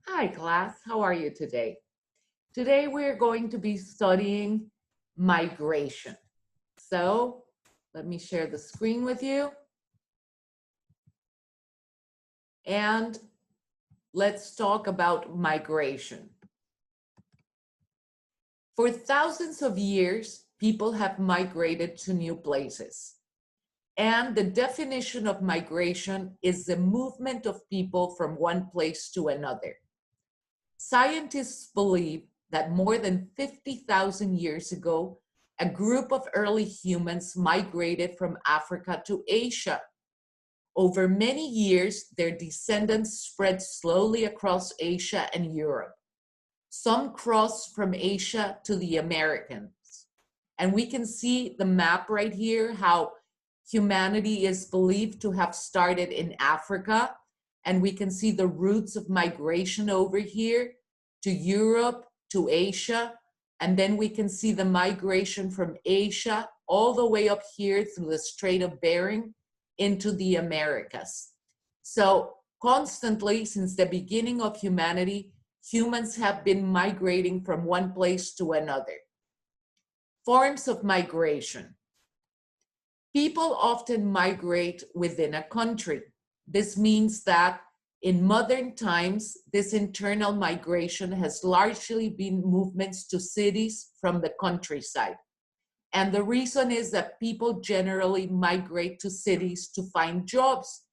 Hi, class. How are you today? Today we're going to be studying migration. So let me share the screen with you. And let's talk about migration. For thousands of years, people have migrated to new places. And the definition of migration is the movement of people from one place to another. Scientists believe that more than 50,000 years ago, a group of early humans migrated from Africa to Asia. Over many years, their descendants spread slowly across Asia and Europe. Some crossed from Asia to the Americas. And we can see the map right here, how humanity is believed to have started in Africa. And we can see the roots of migration over here to Europe, to Asia. And then we can see the migration from Asia all the way up here through the Strait of Bering into the Americas. So constantly, since the beginning of humanity, humans have been migrating from one place to another. Forms of migration. People often migrate within a country. This means that in modern times, this internal migration has largely been movements to cities from the countryside. And the reason is that people generally migrate to cities to find jobs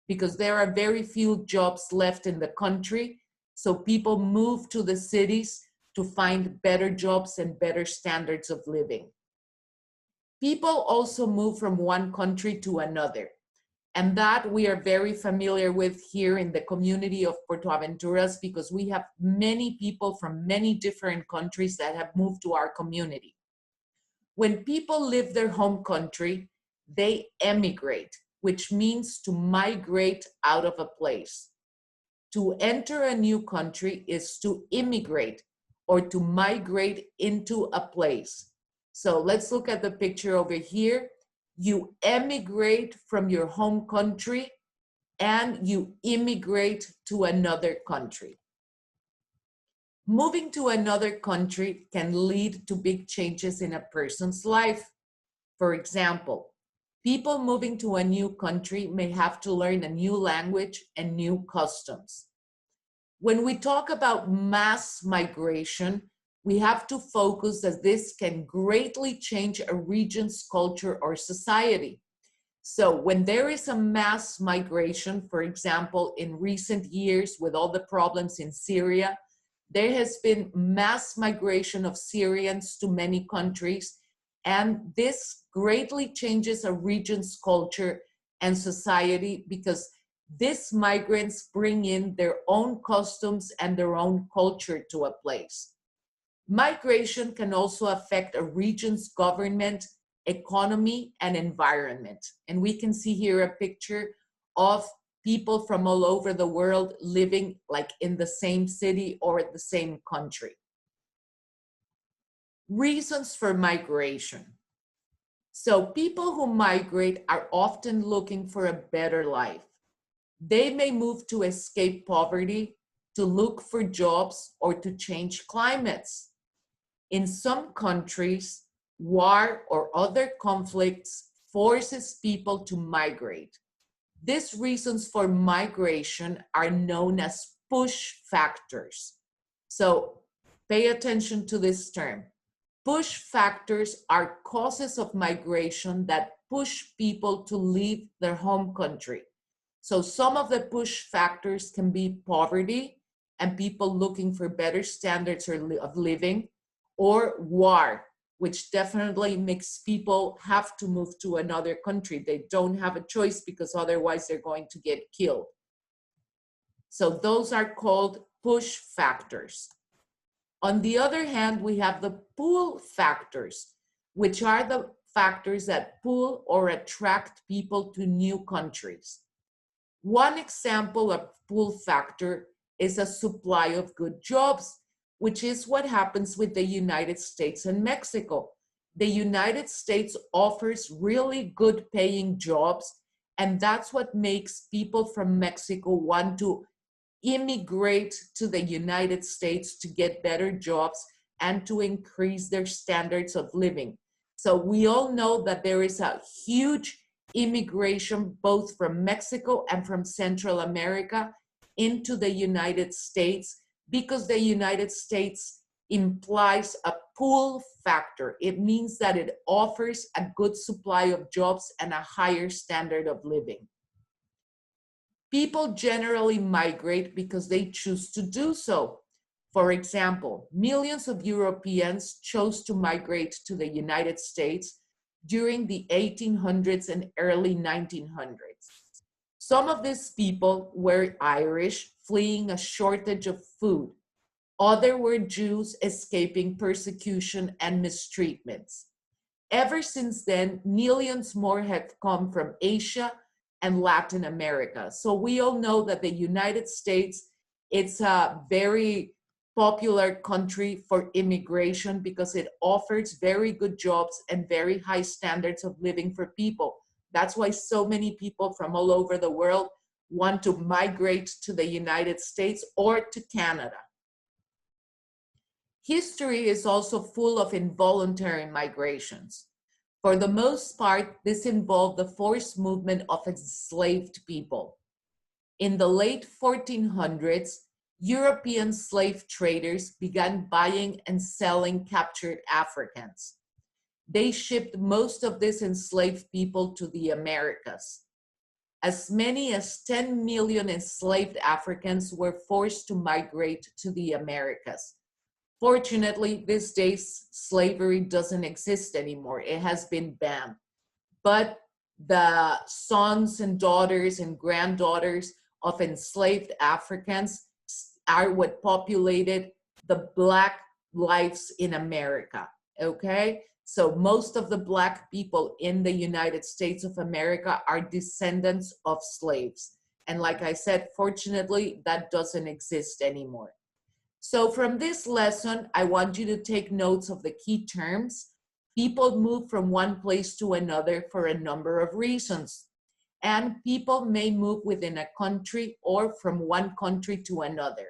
because there are very few jobs left in the country. So people move to the cities to find better jobs and better standards of living. People also move from one country to another. And that we are very familiar with here in the community of Puerto Aventuras because we have many people from many different countries that have moved to our community. When people leave their home country, they emigrate, which means to migrate out of a place. To enter a new country is to immigrate or to migrate into a place. So let's look at the picture over here. You emigrate from your home country and you immigrate to another country. Moving to another country can lead to big changes in a person's life. For example, people moving to a new country may have to learn a new language and new customs. When we talk about mass migration, we have to focus that this can greatly change a region's culture or society. So when there is a mass migration, for example, in recent years with all the problems in Syria, there has been mass migration of Syrians to many countries, and this greatly changes a region's culture and society because these migrants bring in their own customs and their own culture to a place. Migration can also affect a region's government, economy, and environment. And we can see here a picture of people from all over the world living like in the same city or the same country. Reasons for migration. So people who migrate are often looking for a better life. They may move to escape poverty, to look for jobs, or to change climates. In some countries, war or other conflicts forces people to migrate. These reasons for migration are known as push factors. So pay attention to this term. Push factors are causes of migration that push people to leave their home country. So some of the push factors can be poverty and people looking for better standards of living, or war, which definitely makes people have to move to another country. They don't have a choice because otherwise they're going to get killed. So those are called push factors. On the other hand, we have the pull factors, which are the factors that pull or attract people to new countries. One example of pull factor is a supply of good jobs, which is what happens with the United States and Mexico. The United States offers really good paying jobs, and that's what makes people from Mexico want to immigrate to the United States to get better jobs and to increase their standards of living. So we all know that there is a huge immigration both from Mexico and from Central America into the United States because the United States implies a pull factor. It means that it offers a good supply of jobs and a higher standard of living. People generally migrate because they choose to do so. For example, millions of Europeans chose to migrate to the United States during the 1800s and early 1900s. Some of these people were Irish, fleeing a shortage of food. Others were Jews escaping persecution and mistreatments. Ever since then, millions more have come from Asia and Latin America. So we all know that the United States, it's a very popular country for immigration because it offers very good jobs and very high standards of living for people. That's why so many people from all over the world want to migrate to the United States or to Canada. History is also full of involuntary migrations. For the most part, this involved the forced movement of enslaved people. In the late 1400s, European slave traders began buying and selling captured Africans. They shipped most of these enslaved people to the Americas. As many as 10 million enslaved Africans were forced to migrate to the Americas. Fortunately, these days, slavery doesn't exist anymore. It has been banned. But the sons and daughters and granddaughters of enslaved Africans are what populated the Black lives in America, okay? So most of the Black people in the United States of America are descendants of slaves. And like I said, fortunately, that doesn't exist anymore. So from this lesson, I want you to take notes of the key terms. People move from one place to another for a number of reasons. And people may move within a country or from one country to another.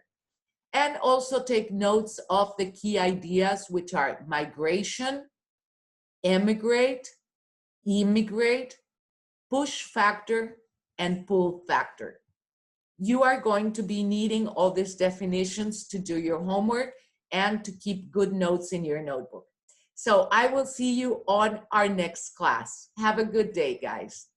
And also take notes of the key ideas, which are migration, emigrate, immigrate, push factor, and pull factor. You are going to be needing all these definitions to do your homework and to keep good notes in your notebook. So I will see you on our next class. Have a good day, guys.